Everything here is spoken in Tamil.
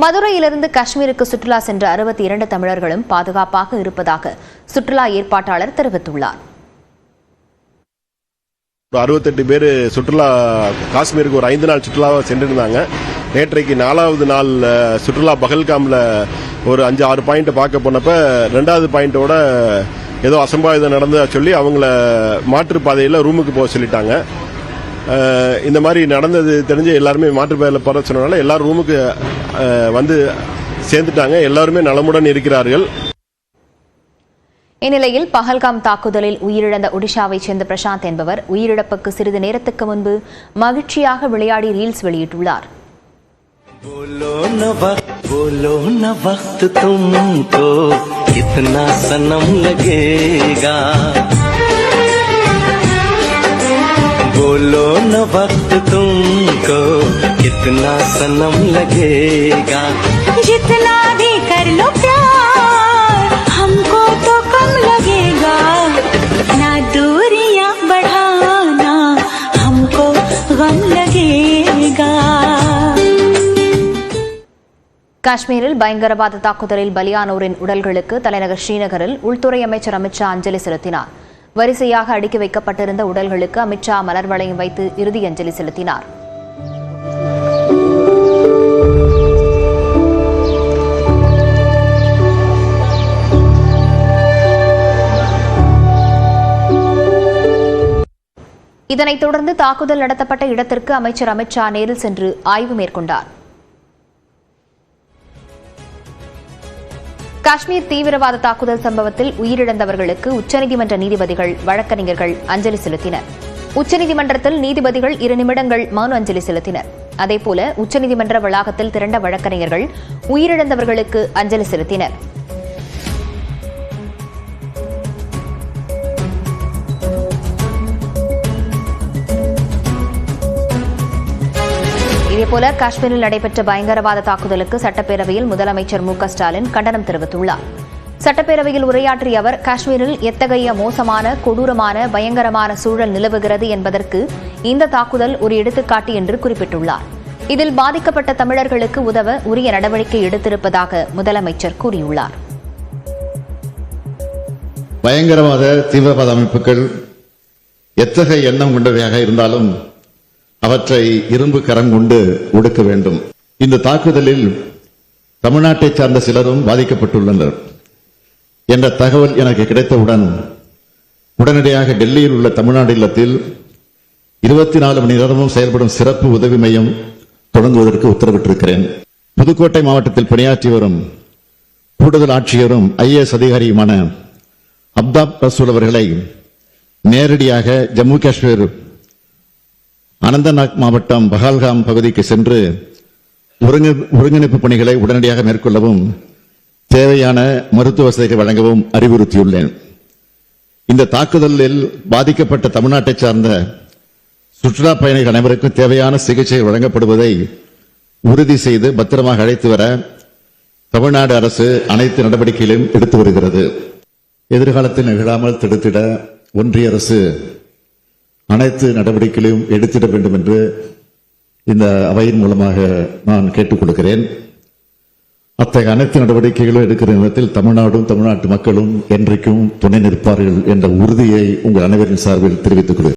மதுரையிலிருந்து காஷ்மீருக்கு சுற்றுலா சென்ற 62 தமிழர்களும் பாதுகாப்பாக இருப்பதாக சுற்றுலா ஏற்பாட்டாளர் தெரிவித்துள்ளார். 68 பேர் சுற்றுலா காஷ்மீருக்கு ஒரு 5 நாள் சுற்றுலாவை சென்றிருந்தாங்க. நேற்றைக்கு 4வது நாள் சுற்றுலா பகல்காமில் ஒரு 5-6 பாயிண்ட் பார்க்க போனப்ப 2வது பாயிண்டோட ஏதோ அசம்பாவிதம் நடந்ததா சொல்லி அவங்கள மாற்றுப்பாதையில் ரூமுக்கு போக சொல்லிட்டாங்க. இந்த மாதிரி நடந்தது தெரிஞ்சு எல்லாருமே மாற்றுப்பாதையில் போற சொன்னனால எல்லாரும் ரூமுக்கு வந்து சேர்ந்துட்டாங்க. எல்லாருமே நலமுடன் இருக்கிறார்கள். இந்நிலையில் பஹல்காம் தாக்குதலில் உயிரிழந்த ஒடிஷாவைச் சேர்ந்த பிரசாந்த் என்பவர் உயிரிழப்புக்கு சிறிது நேரத்துக்கு முன்பு மகிழ்ச்சியாக விளையாடி ரீல்ஸ் வெளியிட்டுள்ளார். बोलो न वक्त तुमको कितना सनम लगेगा, बोलो न वक्त तुमको कितना सनम लगेगा, जितना भी कर लो प्यार हमको तो कम लगेगा, ना दूरियां बढ़ाना हमको गम लगेगा. காஷ்மீரில் பயங்கரவாத தாக்குதலில் பலியானோரின் உடல்களுக்கு தலைநகர் ஸ்ரீநகரில் உள்துறை அமைச்சர் அமித்ஷா அஞ்சலி செலுத்தினார். வரிசையாக அடுக்கி வைக்கப்பட்டிருந்த உடல்களுக்கு அமித்ஷா மலர் வளையம் வைத்து இறுதி அஞ்சலி செலுத்தினார். இதனைத் தொடர்ந்து தாக்குதல் நடத்தப்பட்ட இடத்திற்கு அமைச்சர் அமித்ஷா நேரில் சென்று ஆய்வு மேற்கொண்டார். காஷ்மீர் தீவிரவாத தாக்குதல் சம்பவத்தில் உயிரிழந்தவர்களுக்கு உச்சநீதிமன்ற நீதிபதிகள், வழக்கறிஞர்கள் அஞ்சலி செலுத்தினர். உச்சநீதிமன்றத்தில் நீதிபதிகள் 2 நிமிடங்கள் மௌன அஞ்சலி செலுத்தினர். அதேபோல உச்சநீதிமன்ற வளாகத்தில் திரண்ட வழக்கறிஞர்கள் உயிரிழந்தவர்களுக்கு அஞ்சலி செலுத்தினர். இதேபோல காஷ்மீரில் நடைபெற்ற பயங்கரவாத தாக்குதலுக்கு சட்டப்பேரவையில் முதலமைச்சர் மு.க.ஸ்டாலின் கண்டனம் தெரிவித்துள்ளார். சட்டப்பேரவையில் உரையாற்றிய அவர், காஷ்மீரில் எத்தகைய மோசமான, கொடூரமான, பயங்கரமான சூழல் நிலவுகிறது என்பதற்கு இந்த தாக்குதல் ஒரு எடுத்துக்காட்டு என்று குறிப்பிட்டுள்ளார். இதில் பாதிக்கப்பட்ட தமிழர்களுக்கு உதவ உரிய நடவடிக்கை எடுத்திருப்பதாக முதலமைச்சர் கூறியுள்ளார். பயங்கரவாத தீவிரவாத அமைப்புகள் எத்தகைய எண்ணம் கொண்டவையாக இருந்தாலும் அவற்றை இரும்பு கரம் கொண்டு ஒடுக்க வேண்டும். இந்த தாக்குதலில் தமிழ்நாட்டை சார்ந்த சிலரும் பாதிக்கப்பட்டுள்ளனர் என்ற தகவல் எனக்கு கிடைத்தவுடன் உடனடியாக டெல்லியில் உள்ள தமிழ்நாடு இல்லத்தில் 24 மணி நேரமும் செயல்படும் சிறப்பு உதவி மையம் தொடங்குவதற்கு உத்தரவிட்டிருக்கிறேன். புதுக்கோட்டை மாவட்டத்தில் பணியாற்றி வரும் கூடுதல் ஆட்சியரும் IAS அதிகாரியுமான அப்தாப் ரசூல் அவர்களை நேரடியாக ஜம்மு காஷ்மீர் அனந்தநாக் மாவட்டம் பஹல்காம் பகுதிக்கு சென்று ஒருங்கிணைப்பு பணிகளை உடனடியாக மேற்கொள்ளவும் தேவையான மருத்துவ வசதிகளை வழங்கவும் அறிவுறுத்தியுள்ளேன். இந்த தாக்குதலில் பாதிக்கப்பட்ட தமிழ்நாட்டை சார்ந்த சுற்றுலா பயணிகள் அனைவருக்கும் தேவையான சிகிச்சை வழங்கப்படுவதை உறுதி செய்து பத்திரமாக அழைத்து வர தமிழ்நாடு அரசு அனைத்து நடவடிக்கைகளையும் எடுத்து வருகிறது. எதிர்காலத்தில் நிகழாமல் தடுத்திட ஒன்றிய அரசு அனைத்து நடவடிக்கைகளையும் எடுத்திட வேண்டும் என்று இந்த அவையின் மூலமாக நான் கேட்டுக் கொள்கிறேன். அத்தகைய அனைத்து நடவடிக்கைகளும் எடுக்கிற நேரத்தில் தமிழ்நாடும் தமிழ்நாட்டு மக்களும் என்றைக்கும் துணை நிற்பார்கள் என்ற உறுதியை உங்கள் அனைவரின் சார்பில் தெரிவித்துக் கொள்கிறேன்.